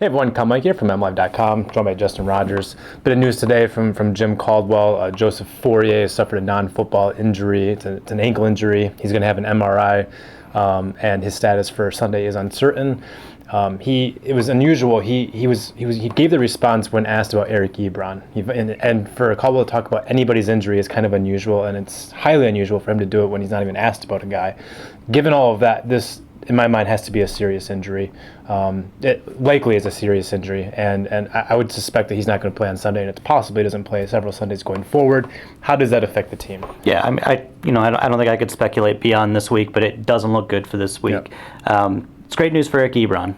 Hey everyone, Meinke here from MLive.com, joined by Justin Rogers. Bit of news today from Jim Caldwell. Joseph Fauria suffered a non-football injury. It's an ankle injury. He's going to have an MRI, and his status for Sunday is uncertain. It was unusual. He gave the response when asked about Eric Ebron, and for Caldwell to talk about anybody's injury is kind of unusual, and it's highly unusual for him to do it when he's not even asked about a guy. Given all of that, this, in my mind, has to be a serious injury. It likely is a serious injury, and I would suspect that he's not going to play on Sunday, and it's possible he doesn't play several Sundays going forward. How does that affect the team? Yeah, I mean, I don't think I could speculate beyond this week, but it doesn't look good for this week. Yep. It's great news for Eric Ebron.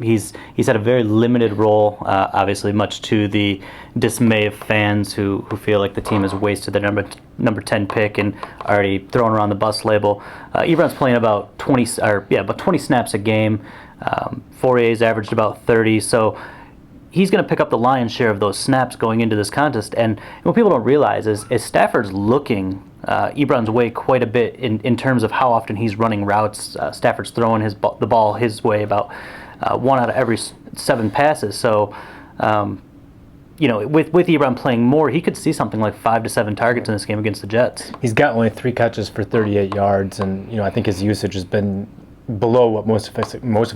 He's had a very limited role, obviously, much to the dismay of fans who feel like the team has wasted their number 10 pick and already thrown around the bust label. Ebron's playing about 20 snaps a game. Fauria's averaged about 30, so he's going to pick up the lion's share of those snaps going into this contest. And what people don't realize is Stafford's looking Ebron's way quite a bit in terms of how often he's running routes. Stafford's throwing the ball his way about 1 out of every 7 passes. So, with Ebron playing more, he could see something like 5 to 7 targets in this game against the Jets. He's got only 3 catches for 38 yards, and I think his usage has been below what most of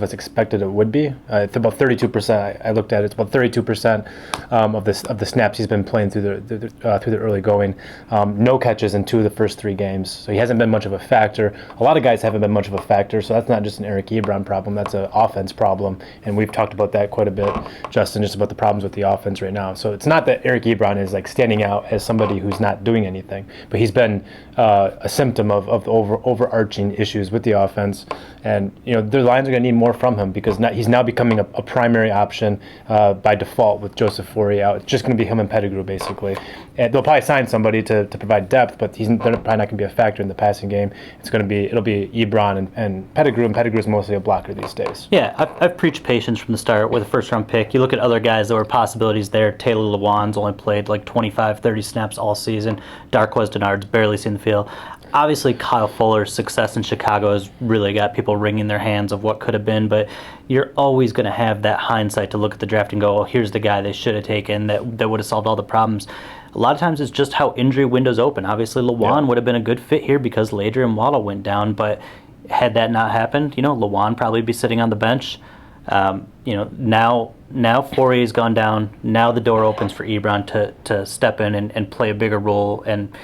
us expected it would be. It's about 32%. I looked at it. It's about 32% of the snaps he's been playing through the early going. No catches in 2 of the first 3 games, so he hasn't been much of a factor. A lot of guys haven't been much of a factor, so that's not just an Eric Ebron problem. That's an offense problem, and we've talked about that quite a bit, Justin, just about the problems with the offense right now. So it's not that Eric Ebron is like standing out as somebody who's not doing anything, but he's been a symptom of the overarching issues with the offense. And the Lions are going to need more from him because he's now becoming a primary option by default with Joseph Fauria out. It's just going to be him and Pettigrew basically. And they'll probably sign somebody to provide depth, but they're probably not going to be a factor in the passing game. It'll be Ebron and Pettigrew, and Pettigrew is mostly a blocker these days. Yeah, I've preached patience from the start with a first-round pick. You look at other guys that were possibilities there. Taylor Lewan's only played like 25, 30 snaps all season. Darqueze Dennard's barely seen the field. Obviously, Kyle Fuller's success in Chicago has really got people wringing their hands of what could have been, but you're always going to have that hindsight to look at the draft and go, oh, here's the guy they should have taken that would have solved all the problems. A lot of times it's just how injury windows open. Obviously, Lewan would have been a good fit here because Ladry and Waddle went down, but had that not happened, Lewan probably be sitting on the bench. Now Fauria's gone down. Now the door opens for Ebron to step in and play a bigger role. And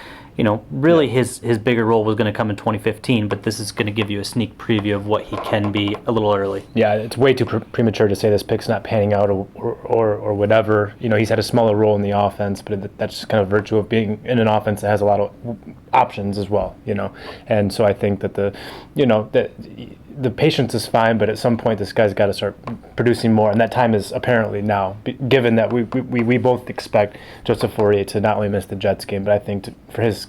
really his bigger role was going to come in 2015, but this is going to give you a sneak preview of what he can be a little early. Yeah, it's way too premature to say this pick's not panning out or whatever. He's had a smaller role in the offense, but that's just kind of virtue of being in an offense that has a lot of options as well. And so I think that the patience is fine, but at some point this guy's got to start producing more, and that time is apparently now, given that we both expect Joseph Fauria to not only miss the Jets game, but I think for his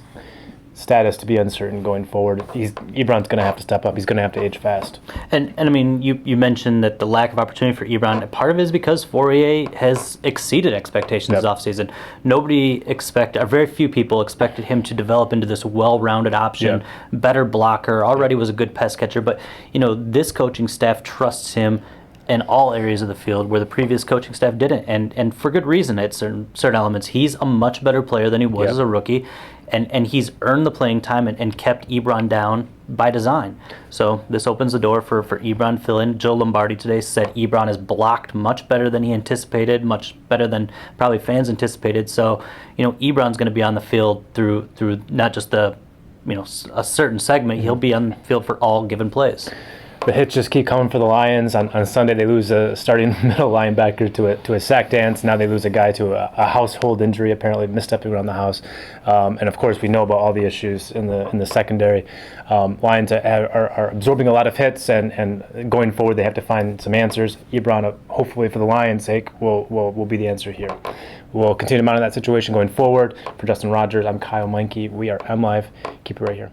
status to be uncertain going forward, Ebron's going to have to step up. He's going to have to age fast. And I mean, you mentioned that the lack of opportunity for Ebron, part of it is because Fauria has exceeded expectations this offseason. Very few people expected him to develop into this well-rounded option, better blocker, already was a good pass catcher, but this coaching staff trusts him in all areas of the field where the previous coaching staff didn't, and for good reason at certain elements. He's a much better player than he was as a rookie, and he's earned the playing time and kept Ebron down by design. So this opens the door for Ebron to fill in. Joe Lombardi today said Ebron is blocked much better than he anticipated, much better than probably fans anticipated. So Ebron's going to be on the field through not just a certain segment. He'll be on the field for all given plays. The hits just keep coming for the Lions. On Sunday, they lose a starting middle linebacker to a sack dance. Now they lose a guy to a household injury, apparently misstepping around the house. And of course, we know about all the issues in the secondary. Lions are absorbing a lot of hits, and going forward, they have to find some answers. Ebron, hopefully for the Lions' sake, will be the answer here. We'll continue to monitor that situation going forward. For Justin Rogers, I'm Kyle Meinke. We are MLive. Keep it right here.